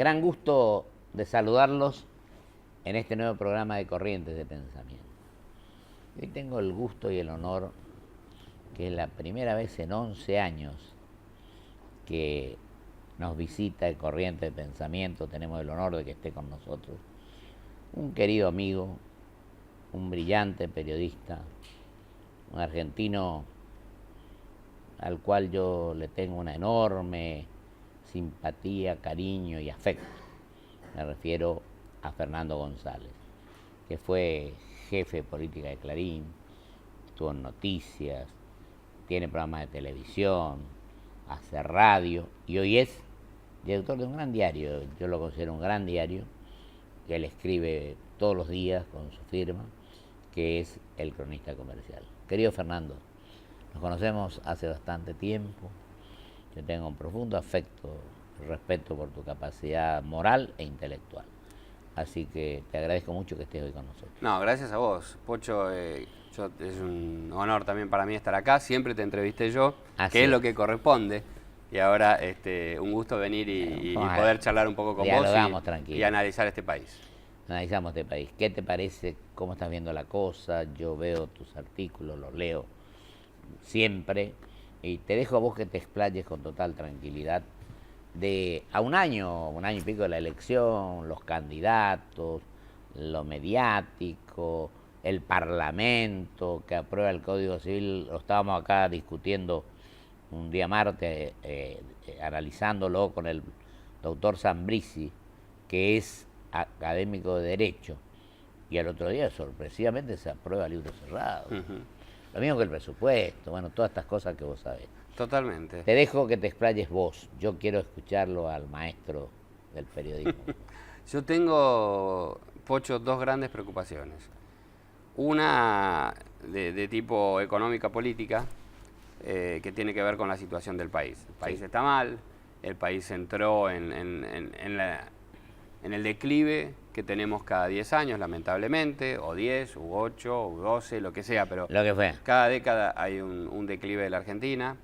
Gran gusto de saludarlos en este nuevo programa de Corrientes de Pensamiento. Hoy tengo el gusto y el honor, que es la primera vez en 11 años que nos visita el Corrientes de Pensamiento, tenemos el honor de que esté con nosotros un querido amigo, un brillante periodista, un argentino al cual yo le tengo una enorme simpatía, cariño y afecto. Me refiero a Fernando González, que fue jefe de política de Clarín, estuvo en noticias, tiene programas de televisión, hace radio y hoy es director de un gran diario. Yo lo considero un gran diario que él escribe todos los días con su firma, que es El Cronista Comercial. Querido Fernando, nos conocemos hace bastante tiempo. Yo tengo un profundo afecto y respeto por tu capacidad moral e intelectual. Así que te agradezco mucho que estés hoy con nosotros. No, gracias a vos, Pocho. Es un honor también para mí estar acá. Siempre te entrevisté yo, que es lo que corresponde. Y ahora un gusto venir y poder charlar un poco con vos y analizar este país. Analizamos este país. ¿Qué te parece? ¿Cómo estás viendo la cosa? Yo veo tus artículos, los leo siempre. Y te dejo a vos que te explayes con total tranquilidad a un año y pico de la elección, los candidatos, lo mediático, el Parlamento que aprueba el Código Civil. Lo estábamos acá discutiendo un día martes, analizándolo con el doctor Zambrisi, que es académico de Derecho, y al otro día sorpresivamente se aprueba el libro cerrado. Lo mismo que el presupuesto, bueno, todas estas cosas que vos sabés. Totalmente. Te dejo que te explayes vos, yo quiero escucharlo al maestro del periodismo. Yo tengo, Pocho, dos grandes preocupaciones. Una de tipo económica política, que tiene que ver con la situación del país. El país está mal, el país entró en el declive que tenemos cada 10 años, lamentablemente, o 10, u 8, u 12, lo que sea, pero lo que fue. Cada década hay un declive de la Argentina.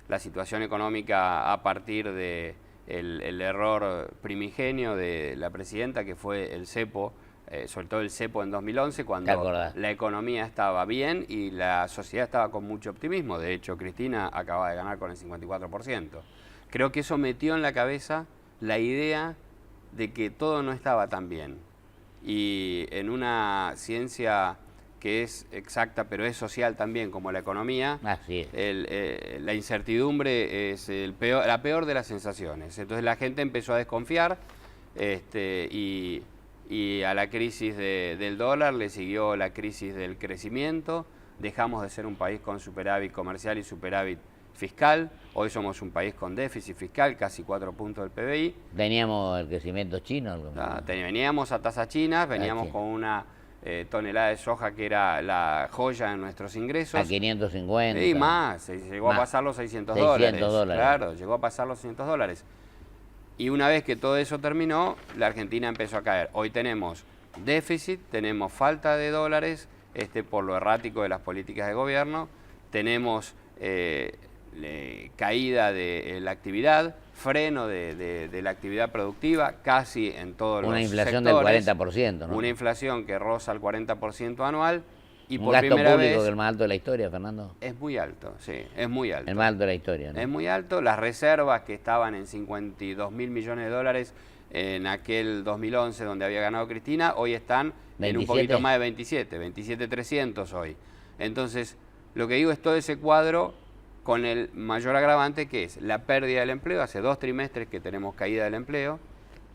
La situación económica a partir de el error primigenio de la presidenta, que fue el cepo, soltó el cepo en 2011 cuando la economía estaba bien y la sociedad estaba con mucho optimismo. De hecho, Cristina acaba de ganar con el 54%. Creo que eso metió en la cabeza la idea de que todo no estaba tan bien. Y en una ciencia que es exacta pero es social también como la economía, así es. La incertidumbre es la peor de las sensaciones. Entonces la gente empezó a desconfiar y a la crisis del dólar le siguió la crisis del crecimiento. Dejamos de ser un país con superávit comercial y superávit fiscal. Hoy somos un país con déficit fiscal, casi 4 puntos del PBI. Teníamos el crecimiento chino. Veníamos a tasas chinas, veníamos con una tonelada de soja que era la joya en nuestros ingresos. A 550. Y más, llegó a pasar los 600 dólares. Claro, llegó a pasar los 600 dólares. Y una vez que todo eso terminó, la Argentina empezó a caer. Hoy tenemos déficit, tenemos falta de dólares por lo errático de las políticas de gobierno, tenemos caída de la actividad, freno de la actividad productiva casi en todos los sectores. Una inflación del 40%, ¿no? Una inflación que roza el 40% anual. Y un por gasto primera público vez, que es el más alto de la historia, Fernando. Es muy alto, sí, es muy alto. El más alto de la historia, ¿no? Es muy alto. Las reservas que estaban en 52.000 millones de dólares en aquel 2011 donde había ganado Cristina, hoy están 27. En un poquito más de 27.300 hoy. Entonces, lo que digo es todo ese cuadro con el mayor agravante que es la pérdida del empleo. Hace 2 trimestres que tenemos caída del empleo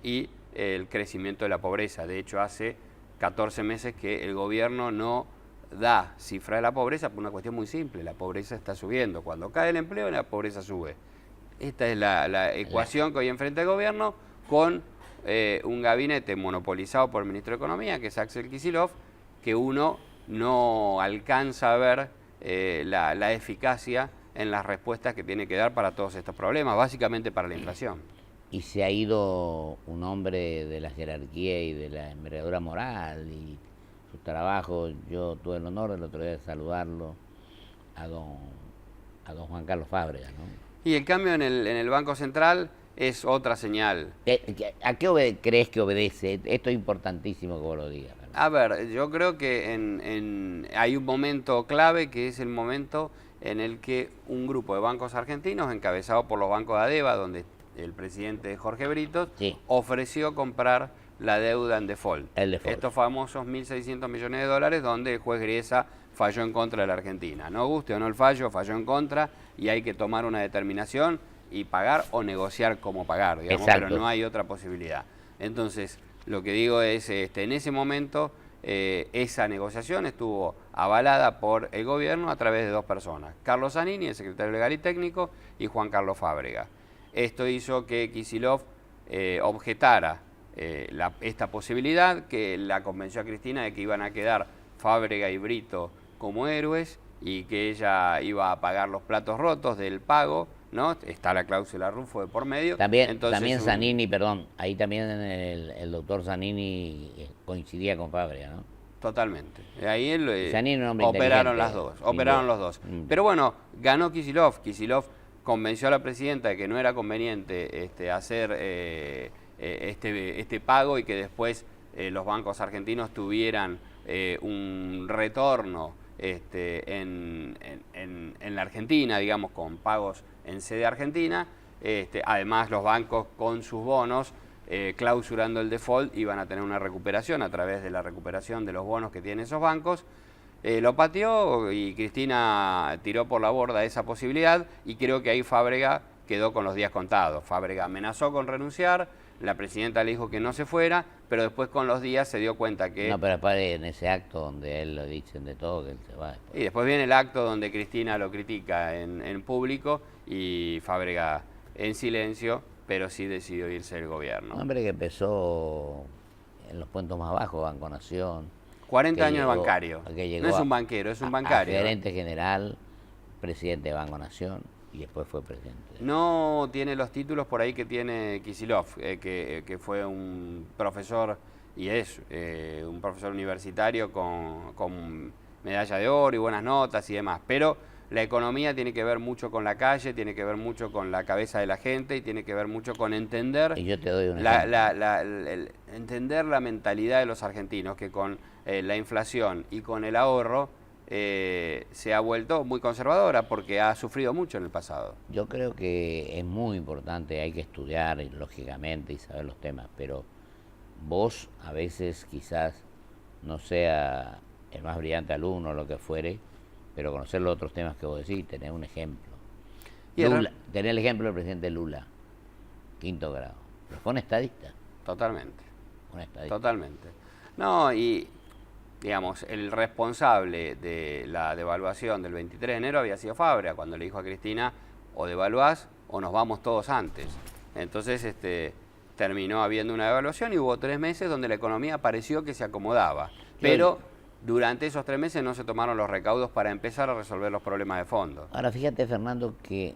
y el crecimiento de la pobreza. De hecho, hace 14 meses que el gobierno no da cifra de la pobreza por una cuestión muy simple. La pobreza está subiendo. Cuando cae el empleo, la pobreza sube. Esta es la ecuación que hoy enfrenta el gobierno con un gabinete monopolizado por el ministro de Economía, que es Axel Kicillof, que uno no alcanza a ver la eficacia en las respuestas que tiene que dar para todos estos problemas, básicamente para la inflación. Y se ha ido un hombre de la jerarquía y de la envergadura moral y su trabajo. Yo tuve el honor el otro día de saludarlo a don Juan Carlos Fábregas, ¿no? Y el cambio en el Banco Central es otra señal. ¿A qué crees que obedece? Esto es importantísimo que vos lo digas. A ver, yo creo que hay un momento clave que es el momento en el que un grupo de bancos argentinos, encabezado por los bancos de ADEVA, donde el presidente Jorge Britos, sí, ofreció comprar la deuda en default. El default. Estos famosos 1.600 millones de dólares donde el juez Griesa falló en contra de la Argentina. No guste o no el fallo, falló en contra y hay que tomar una determinación y pagar o negociar cómo pagar, digamos, pero no hay otra posibilidad. Entonces, lo que digo es, en ese momento, esa negociación estuvo avalada por el gobierno a través de dos personas, Carlos Zanini, el secretario legal y técnico, y Juan Carlos Fábrega. Esto hizo que Kicillof objetara esta posibilidad, que la convenció a Cristina de que iban a quedar Fábrega y Brito como héroes y que ella iba a pagar los platos rotos del pago, ¿no? Está la cláusula Rufo de por medio. También Zanini, perdón, ahí también el doctor Zanini coincidía con Fábrega, ¿no? Totalmente. Ahí operaron las dos, operaron los dos. Pero bueno, ganó Kicillof. Kicillof convenció a la presidenta de que no era conveniente hacer este pago y que después los bancos argentinos tuvieran un retorno en la Argentina, digamos, con pagos en sede argentina. Además, los bancos con sus bonos, clausurando el default, iban a tener una recuperación a través de la recuperación de los bonos que tienen esos bancos. Lo pateó y Cristina tiró por la borda esa posibilidad y creo que ahí Fábrega quedó con los días contados. Fábrega amenazó con renunciar, la presidenta le dijo que no se fuera, pero después con los días se dio cuenta que... No, pero después en ese acto donde él lo dicen de todo, que él se va después. Y después viene el acto donde Cristina lo critica en público y Fábrega en silencio, pero sí decidió irse del gobierno. Un hombre que empezó en los puestos más bajos, Banco Nación. 40 años de bancario. No es un banquero, es un bancario. Gerente general, presidente de Banco Nación y después fue presidente. No tiene los títulos por ahí que tiene Kicillof, que fue un profesor y es un profesor universitario con medalla de oro y buenas notas y demás. Pero la economía tiene que ver mucho con la calle, tiene que ver mucho con la cabeza de la gente y tiene que ver mucho con entender, y yo te doy entender la mentalidad de los argentinos, que con la inflación y con el ahorro se ha vuelto muy conservadora porque ha sufrido mucho en el pasado. Yo creo que es muy importante, hay que estudiar lógicamente y saber los temas, pero vos a veces quizás no sea el más brillante alumno o lo que fuere, pero conocer los otros temas que vos decís, tener un ejemplo. Tener el ejemplo del presidente Lula, 5º grado. Pero fue un estadista. Totalmente. Un estadista. Totalmente. No, y digamos, el responsable de la devaluación del 23 de enero había sido Fábrega, cuando le dijo a Cristina, o devaluás o nos vamos todos antes. Entonces terminó habiendo una devaluación y hubo 3 meses donde la economía pareció que se acomodaba. Pero durante esos 3 meses no se tomaron los recaudos para empezar a resolver los problemas de fondo. Ahora fíjate, Fernando, que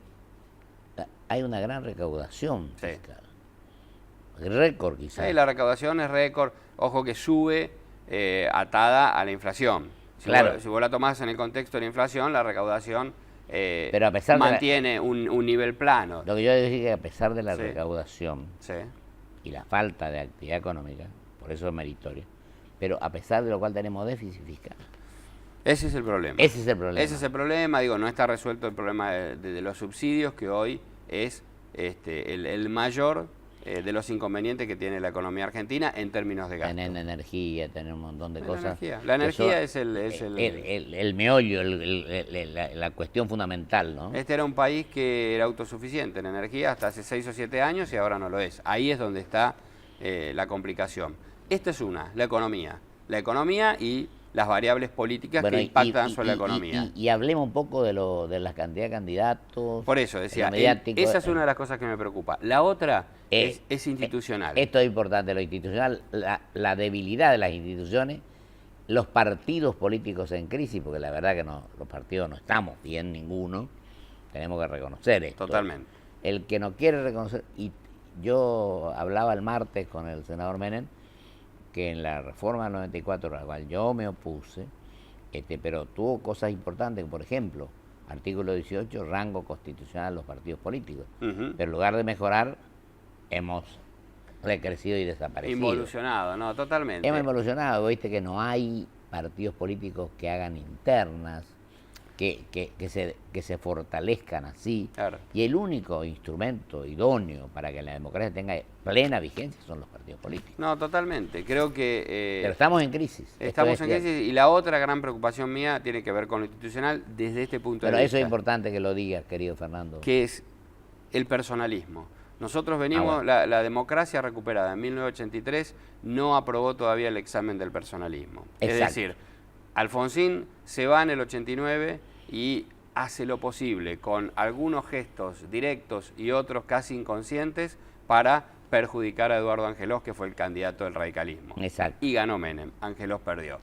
hay una gran recaudación fiscal. Récord quizás. Sí, la recaudación es récord. Ojo que sube atada a la inflación. Si vos la tomás en el contexto de la inflación, la recaudación pero a pesar mantiene un nivel plano. Lo que yo decía es que a pesar de la recaudación y la falta de actividad económica, por eso es meritorio, pero a pesar de lo cual tenemos déficit fiscal. Ese es el problema. Ese es el problema. Ese es el problema. Digo, no está resuelto el problema de los subsidios, que hoy es el mayor de los inconvenientes que tiene la economía argentina en términos de gasto. Tener energía, tener un montón de cosas. La energía es el meollo, la cuestión fundamental, ¿no? Este era un país que era autosuficiente en energía hasta hace 6 o 7 años y ahora no lo es. Ahí es donde está la complicación. Esta es la economía. La economía y las variables políticas que impactan sobre la economía. Y hablemos un poco de la cantidad de candidatos. Por eso decía, esa es una de las cosas que me preocupa. La otra es institucional. Esto es importante, lo institucional, la debilidad de las instituciones, los partidos políticos en crisis, porque la verdad que los partidos no estamos bien ninguno, tenemos que reconocer esto. Totalmente. El que no quiere reconocer, y yo hablaba el martes con el senador Menem, que en la reforma del 94, a la cual yo me opuse, pero tuvo cosas importantes, por ejemplo, artículo 18, rango constitucional de los partidos políticos. Pero en lugar de mejorar, hemos recrecido y desaparecido. Involucionado, no, totalmente. Hemos evolucionado, viste que no hay partidos políticos que hagan internas, que se fortalezcan así. Claro. Y el único instrumento idóneo para que la democracia tenga plena vigencia son los partidos políticos. No, totalmente. Creo que... Pero estamos en crisis. Estamos en crisis y la otra gran preocupación mía tiene que ver con lo institucional desde este punto de vista. Pero eso es importante que lo digas, querido Fernando. Que es el personalismo. Nosotros venimos, la democracia recuperada en 1983 no aprobó todavía el examen del personalismo. Exacto. Es decir, Alfonsín se va en el 89 y hace lo posible con algunos gestos directos y otros casi inconscientes para perjudicar a Eduardo Angelós, que fue el candidato del radicalismo. Exacto. Y ganó Menem, Angelós perdió.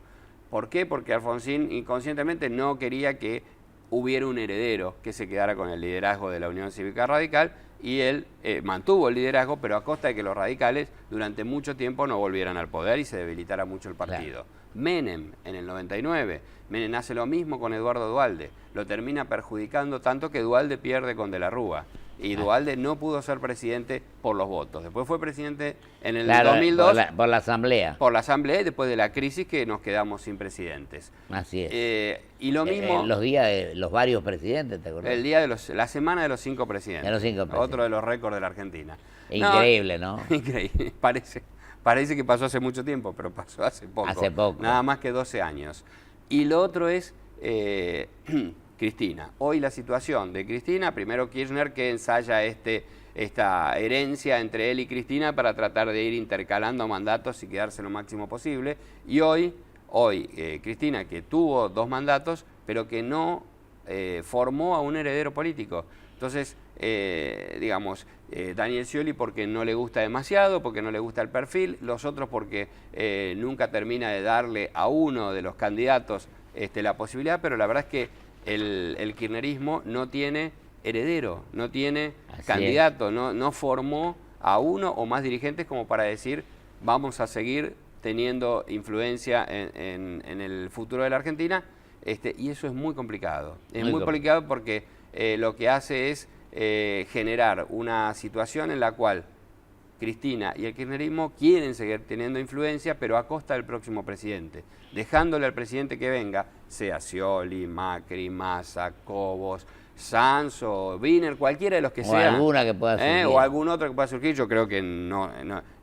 ¿Por qué? Porque Alfonsín inconscientemente no quería que hubiera un heredero que se quedara con el liderazgo de la Unión Cívica Radical y él mantuvo el liderazgo, pero a costa de que los radicales durante mucho tiempo no volvieran al poder y se debilitara mucho el partido. Claro. Menem, en el 99, Menem hace lo mismo con Eduardo Duhalde, lo termina perjudicando tanto que Duhalde pierde con De la Rúa. Y Duhalde no pudo ser presidente por los votos. Después fue presidente en el 2002. Por la Asamblea. Por la Asamblea y después de la crisis que nos quedamos sin presidentes. Así es. Y lo mismo... los días de los varios presidentes, ¿te acordás? La semana de los 5 presidentes. De los 5 presidentes. Otro de los récords de la Argentina. Increíble, ¿no? Increíble. Parece que pasó hace mucho tiempo, pero pasó hace poco. Hace poco. Nada más que 12 años. Y lo otro es... Cristina. Hoy la situación de Cristina, primero Kirchner que ensaya esta herencia entre él y Cristina para tratar de ir intercalando mandatos y quedarse lo máximo posible. Y hoy Cristina, que tuvo 2 mandatos, pero que no formó a un heredero político. Entonces, Daniel Scioli porque no le gusta demasiado, porque no le gusta el perfil, los otros porque nunca termina de darle a uno de los candidatos la posibilidad, pero la verdad es que el kirchnerismo no tiene heredero, no tiene candidato, no formó a uno o más dirigentes como para decir vamos a seguir teniendo influencia en el futuro de la Argentina, y eso es muy complicado. Es muy complicado porque lo que hace es generar una situación en la cual Cristina y el kirchnerismo quieren seguir teniendo influencia, pero a costa del próximo presidente, dejándole al presidente que venga, sea Scioli, Macri, Massa, Cobos, Sanz o Wiener, cualquiera de los que sea. O alguna que pueda surgir. O algún otro que pueda surgir. Yo creo que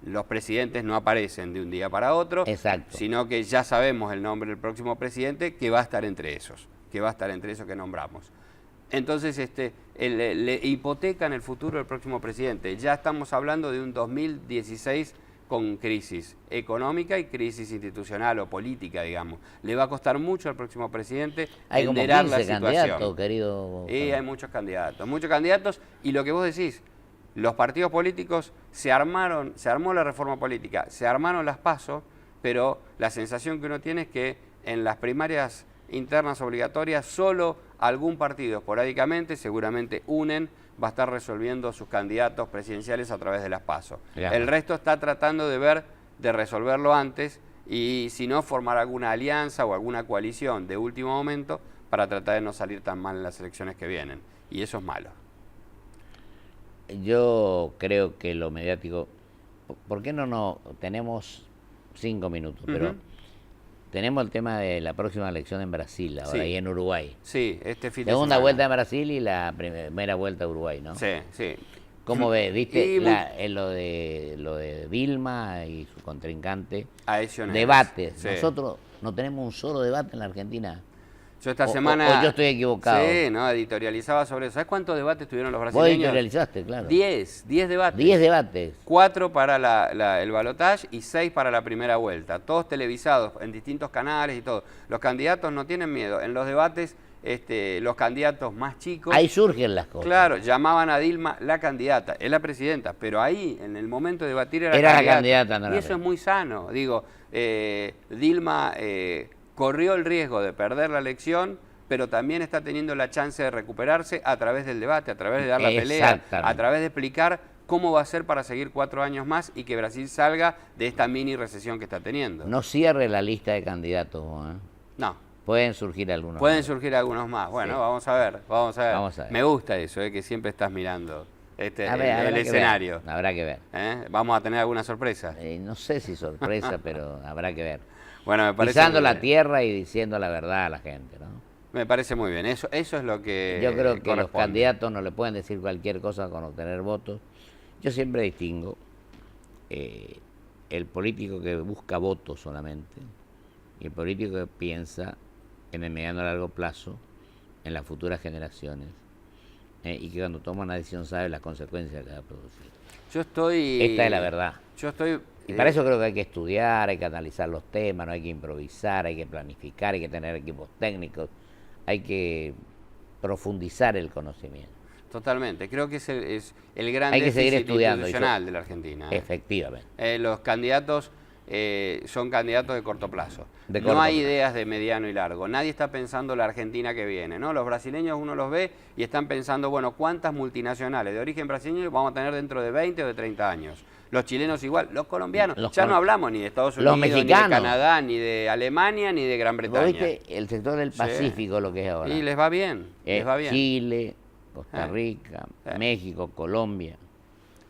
los presidentes no aparecen de un día para otro. Exacto. Sino que ya sabemos el nombre del próximo presidente que va a estar entre esos, que nombramos. Entonces, le hipotecan el futuro del próximo presidente. Ya estamos hablando de un 2016 con crisis económica y crisis institucional o política, digamos. Le va a costar mucho al próximo presidente enderar la situación. Hay candidatos, querido. Hay muchos candidatos. Y lo que vos decís, los partidos políticos se armó la reforma política, se armaron las PASO, pero la sensación que uno tiene es que en las primarias internas obligatorias solo algún partido esporádicamente, seguramente UNEN, va a estar resolviendo sus candidatos presidenciales a través de las PASO. Claro. El resto está tratando de resolverlo antes y si no formar alguna alianza o alguna coalición de último momento para tratar de no salir tan mal en las elecciones que vienen. Y eso es malo. Yo creo que lo mediático... ¿Por qué no tenemos 5 minutos? Pero tenemos el tema de la próxima elección en Brasil, ahora, y en Uruguay. Sí, este fin de Segunda semana. vuelta en Brasil y la primera vuelta a Uruguay, ¿no? Sí, sí. ¿Cómo ves? ¿Viste lo de Vilma y su contrincante? Debates. Sí. Nosotros no tenemos un solo debate en la Argentina. Yo esta semana... O yo estoy equivocado. Sí, no, editorializaba sobre eso. ¿Sabes cuántos debates tuvieron los brasileños? Vos editorializaste, claro. 10 debates. 10 debates. 4 para el balotaje y 6 para la primera vuelta. Todos televisados en distintos canales y todo. Los candidatos no tienen miedo. En los debates, los candidatos más chicos... Ahí surgen las cosas. Claro, llamaban a Dilma la candidata. Es la presidenta, pero ahí, en el momento de debatir, era la candidata. Y eso es muy sano. Digo, Dilma... corrió el riesgo de perder la elección, pero también está teniendo la chance de recuperarse a través del debate, a través de dar la pelea, a través de explicar cómo va a ser para seguir 4 años más y que Brasil salga de esta mini recesión que está teniendo. No cierre la lista de candidatos, ¿eh? No. Pueden surgir algunos más. Bueno, sí. Vamos a ver. Me gusta eso, que siempre estás mirando el escenario. Habrá que ver. ¿Vamos a tener alguna sorpresa? No sé si sorpresa, pero habrá que ver. Bueno, me parece pisando la tierra y diciendo la verdad a la gente, ¿no? Me parece muy bien. Eso es lo que yo creo que los candidatos no le pueden decir cualquier cosa con obtener votos. Yo siempre distingo el político que busca votos solamente y el político que piensa en el mediano y largo plazo, en las futuras generaciones, y que cuando toma una decisión sabe las consecuencias que va a producir. Esta es la verdad. Y para eso creo que hay que estudiar, hay que analizar los temas, no hay que improvisar, hay que planificar, hay que tener equipos técnicos, hay que profundizar el conocimiento. Totalmente, creo que es el gran déficit institucional de la Argentina. Efectivamente. Los candidatos son candidatos de corto plazo. No hay ideas de mediano y largo. Nadie está pensando la Argentina que viene, ¿no? Los brasileños uno los ve y están pensando, bueno, ¿cuántas multinacionales de origen brasileño vamos a tener dentro de 20 o de 30 años? Los chilenos igual, los colombianos. Ya no hablamos ni de Estados Unidos, ni de Canadá, ni de Alemania, ni de Gran Bretaña. ¿Viste el sector del Pacífico lo que es ahora? Y les va bien, les va bien. Chile, Costa Rica, México, Colombia.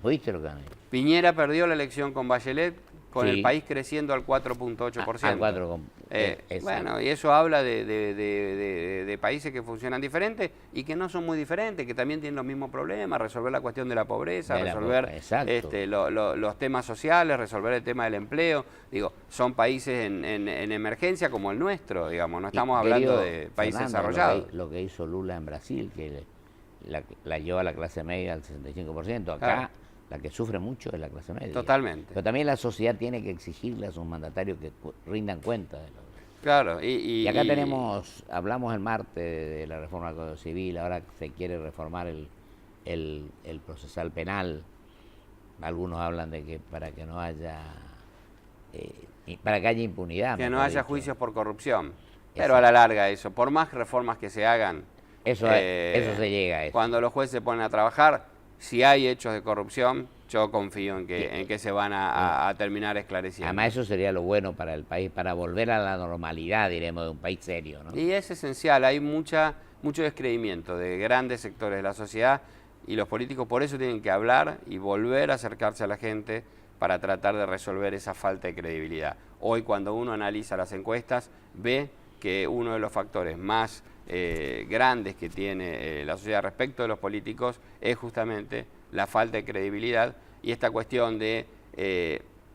¿Oíste lo que han hecho? Piñera perdió la elección con Bachelet, con el país creciendo al 4.8%. Bueno, y eso habla de países que funcionan diferentes y que no son muy diferentes, que también tienen los mismos problemas, resolver la cuestión de la pobreza, resolver los temas sociales, resolver el tema del empleo. Digo, son países en emergencia como el nuestro, digamos, no estamos hablando de países desarrollados. Lo que hizo Lula en Brasil, que la llevó a la clase media al 65%, acá la que sufre mucho es la clase media. Totalmente. Pero también la sociedad tiene que exigirle a sus mandatarios que rindan cuenta de lo Claro, y acá hablamos el martes de la reforma del Código Civil, ahora se quiere reformar el procesal penal. Algunos hablan de que para que no haya impunidad. Que no haya juicios por corrupción. Pero a la larga eso, por más reformas que se hagan, eso se llega a eso. Cuando los jueces se ponen a trabajar, si hay hechos de corrupción, yo confío en que se van a terminar esclareciendo. Además eso sería lo bueno para el país, para volver a la normalidad, diremos, de un país serio, ¿no? Y es esencial, hay mucho descreimiento de grandes sectores de la sociedad y los políticos por eso tienen que hablar y volver a acercarse a la gente para tratar de resolver esa falta de credibilidad. Hoy cuando uno analiza las encuestas ve que uno de los factores más grandes que tiene la sociedad respecto de los políticos es justamente la falta de credibilidad y esta cuestión de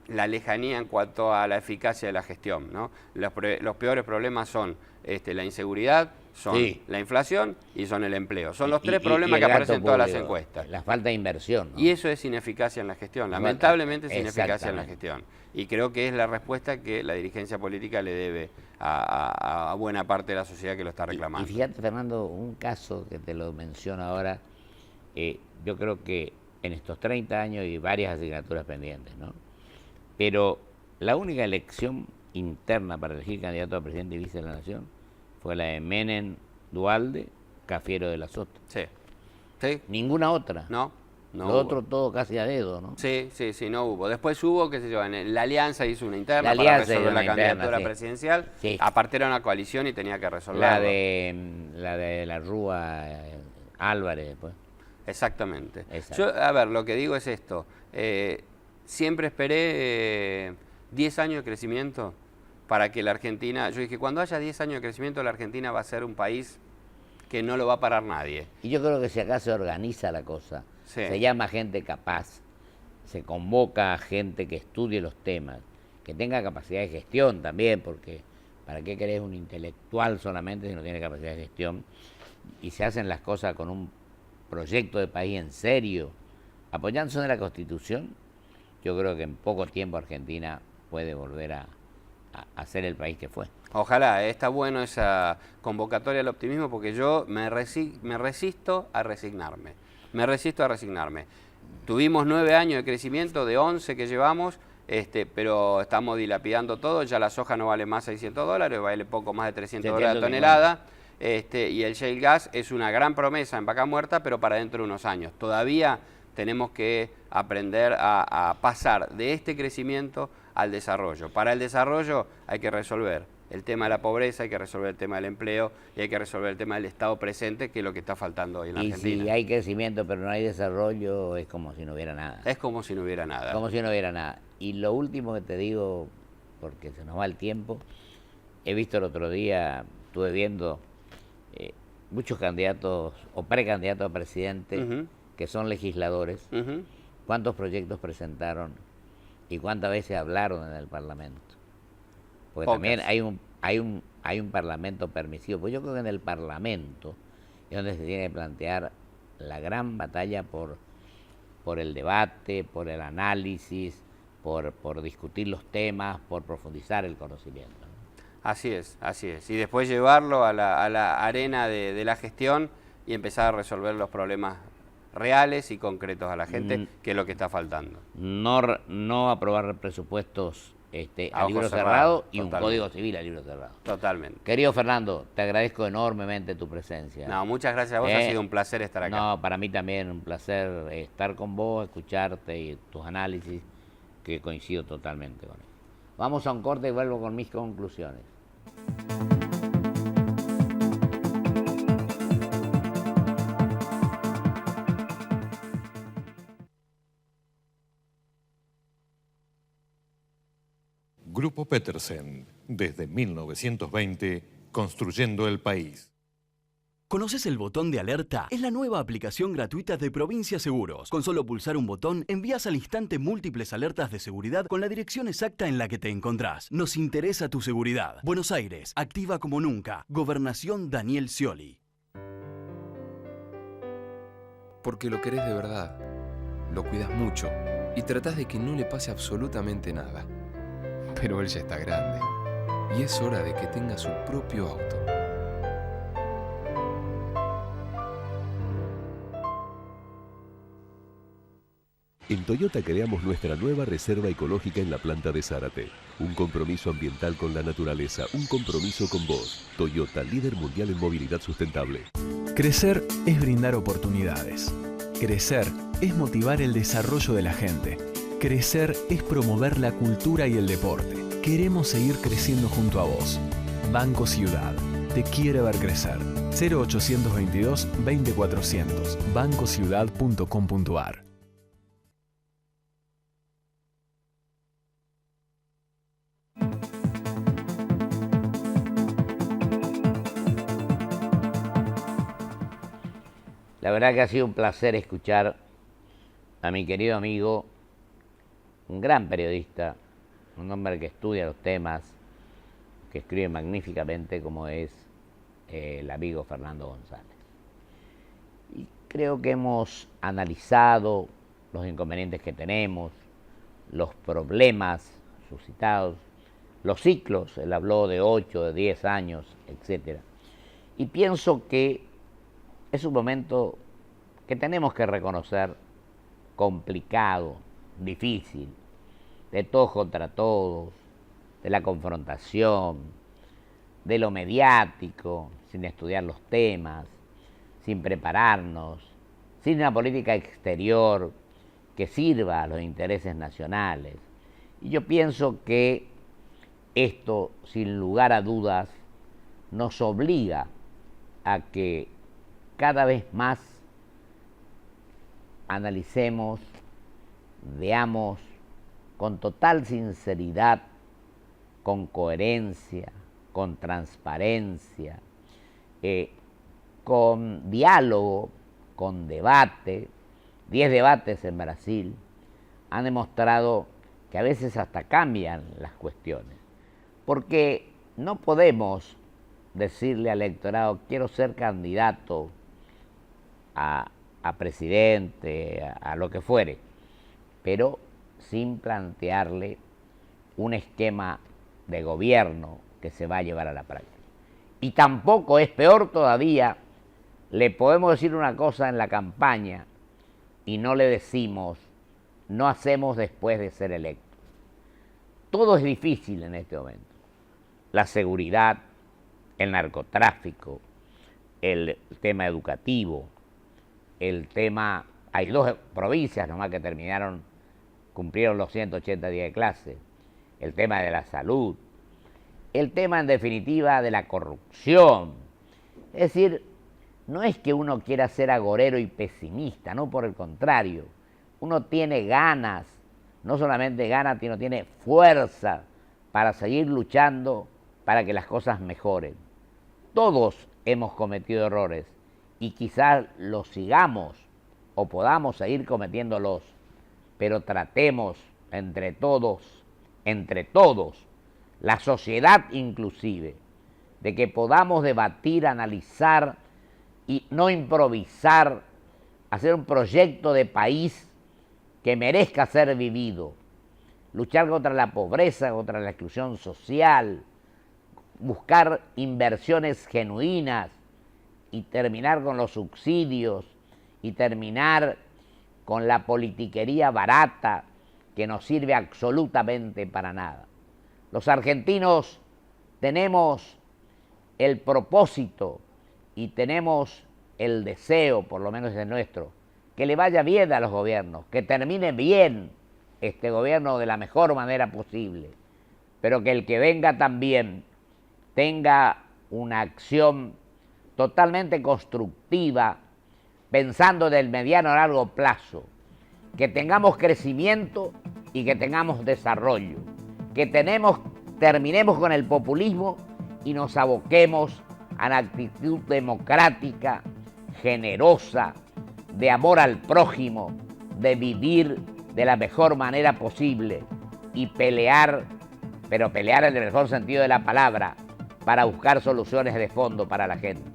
la lejanía en cuanto a la eficacia de la gestión, ¿no? Los peores problemas son la inseguridad, son la inflación y son el empleo. Son los tres problemas que aparecen en todas las encuestas. La falta de inversión, ¿no? Y eso es ineficacia en la gestión, lamentablemente es ineficacia en la gestión. Y creo que es la respuesta que la dirigencia política le debe a buena parte de la sociedad que lo está reclamando. Y fíjate, Fernando, un caso que te lo menciono ahora, yo creo que en estos 30 años hay varias asignaturas pendientes, ¿no? Pero la única elección interna para elegir candidato a presidente y vice de la Nación fue la de Menem Duhalde, Cafiero de la Sota. Sí. Ninguna otra. No Lo otro todo casi a dedo, ¿no? Sí, no hubo. Después hubo, qué sé yo, la Alianza hizo una interna para resolver la candidatura presidencial. Aparte era una coalición y tenía que resolverlo. La de la Rúa Álvarez después. Exactamente. Yo, a ver, lo que digo es esto. Siempre esperé 10 años de crecimiento para que la Argentina... Yo dije, cuando haya 10 años de crecimiento, la Argentina va a ser un país que no lo va a parar nadie. Y yo creo que si acá se organiza la cosa, se llama gente capaz, se convoca a gente que estudie los temas, que tenga capacidad de gestión también, porque ¿para qué querés un intelectual solamente si no tiene capacidad de gestión? Y se hacen las cosas con un proyecto de país en serio, apoyándose en la Constitución. Yo creo que en poco tiempo Argentina puede volver a ser el país que fue. Ojalá, está bueno esa convocatoria al optimismo porque yo me resisto a resignarme. Tuvimos 9 años de crecimiento de 11 que llevamos, pero estamos dilapidando todo, ya la soja no vale más $600, vale poco más de $300 la tonelada. Y el shale gas es una gran promesa en Vaca Muerta, pero para dentro de unos años. Todavía tenemos que aprender a pasar de este crecimiento al desarrollo. Para el desarrollo hay que resolver el tema de la pobreza, hay que resolver el tema del empleo y hay que resolver el tema del Estado presente, que es lo que está faltando hoy en la Argentina. Y si hay crecimiento pero no hay desarrollo, es como si no hubiera nada. Es como si no hubiera nada. Como si no hubiera nada. Y lo último que te digo, porque se nos va el tiempo, he visto el otro día, estuve viendo muchos candidatos o precandidatos a presidente que son legisladores, cuántos proyectos presentaron y cuántas veces hablaron en el Parlamento. Porque Pocas. También hay un Parlamento permisivo. Pues yo creo que en el Parlamento es donde se tiene que plantear la gran batalla por el debate, por el análisis, por discutir los temas, por profundizar el conocimiento. Así es, así es. Y después llevarlo a la arena de la gestión y empezar a resolver los problemas reales y concretos a la gente, que es lo que está faltando. No aprobar presupuestos a libro cerrado y un código civil a libro cerrado. Totalmente. Querido Fernando, te agradezco enormemente tu presencia. No, muchas gracias a vos, ha sido un placer estar acá. No, para mí también un placer estar con vos, escucharte y tus análisis, que coincido totalmente con ellos. Vamos a un corte y vuelvo con mis conclusiones. Grupo Petersen, desde 1920, construyendo el país. ¿Conoces el botón de alerta? Es la nueva aplicación gratuita de Provincia Seguros. Con solo pulsar un botón, envías al instante múltiples alertas de seguridad con la dirección exacta en la que te encontrás. Nos interesa tu seguridad. Buenos Aires, activa como nunca. Gobernación Daniel Scioli. Porque lo querés de verdad, lo cuidas mucho y tratás de que no le pase absolutamente nada. Pero él ya está grande y es hora de que tenga su propio auto. En Toyota creamos nuestra nueva reserva ecológica en la planta de Zárate. Un compromiso ambiental con la naturaleza, un compromiso con vos. Toyota, líder mundial en movilidad sustentable. Crecer es brindar oportunidades. Crecer es motivar el desarrollo de la gente. Crecer es promover la cultura y el deporte. Queremos seguir creciendo junto a vos. Banco Ciudad. Te quiere ver crecer. 0822 20400. bancociudad.com.ar. La verdad que ha sido un placer escuchar a mi querido amigo, un gran periodista, un hombre que estudia los temas, que escribe magníficamente, como es el amigo Fernando González. Y creo que hemos analizado los inconvenientes que tenemos, los problemas suscitados, los ciclos, él habló de 8, de 10 años, etc. Y pienso que es un momento que tenemos que reconocer complicado, difícil, de todos contra todos, de la confrontación, de lo mediático, sin estudiar los temas, sin prepararnos, sin una política exterior que sirva a los intereses nacionales. Y yo pienso que esto, sin lugar a dudas, nos obliga a que cada vez más analicemos, veamos con total sinceridad, con coherencia, con transparencia, con diálogo, con debate. 10 debates en Brasil han demostrado que a veces hasta cambian las cuestiones, porque no podemos decirle al electorado quiero ser candidato a presidente, a lo que fuere, pero sin plantearle un esquema de gobierno que se va a llevar a la práctica. Y tampoco es peor todavía, le podemos decir una cosa en la campaña y no le decimos, no hacemos después de ser electos. Todo es difícil en este momento. La seguridad, el narcotráfico, el tema educativo, el tema... Hay 2 provincias nomás que cumplieron los 180 días de clase. El tema de la salud. el tema en definitiva de la corrupción. Es decir, no es que uno quiera ser agorero y pesimista, no, por el contrario. Uno tiene ganas, no solamente ganas, sino tiene fuerza para seguir luchando para que las cosas mejoren. Todos hemos cometido errores y quizás los sigamos o podamos seguir cometiéndolos, pero tratemos entre todos, la sociedad inclusive, de que podamos debatir, analizar y no improvisar, hacer un proyecto de país que merezca ser vivido, luchar contra la pobreza, contra la exclusión social, buscar inversiones genuinas y terminar con los subsidios y terminar con la politiquería barata que no sirve absolutamente para nada. Los argentinos tenemos el propósito y tenemos el deseo, por lo menos es nuestro, que le vaya bien a los gobiernos, que termine bien este gobierno de la mejor manera posible, pero que el que venga también tenga una acción totalmente constructiva, pensando en el mediano a largo plazo, que tengamos crecimiento y que tengamos desarrollo, que terminemos con el populismo y nos aboquemos a la actitud democrática, generosa, de amor al prójimo, de vivir de la mejor manera posible y pelear, pero pelear en el mejor sentido de la palabra, para buscar soluciones de fondo para la gente.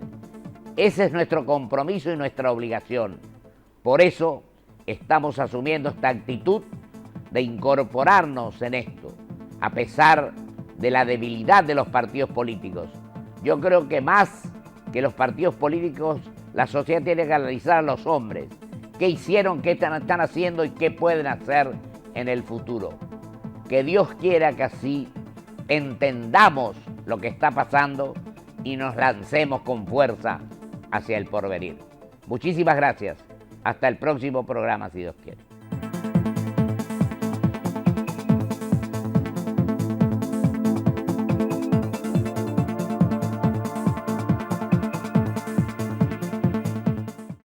Ese es nuestro compromiso y nuestra obligación. Por eso estamos asumiendo esta actitud de incorporarnos en esto, a pesar de la debilidad de los partidos políticos. Yo creo que más que los partidos políticos, la sociedad tiene que analizar a los hombres. ¿Qué hicieron, qué están haciendo y qué pueden hacer en el futuro? Que Dios quiera que así entendamos lo que está pasando y nos lancemos con fuerza hacia el porvenir. Muchísimas gracias. Hasta el próximo programa, si Dios quiere.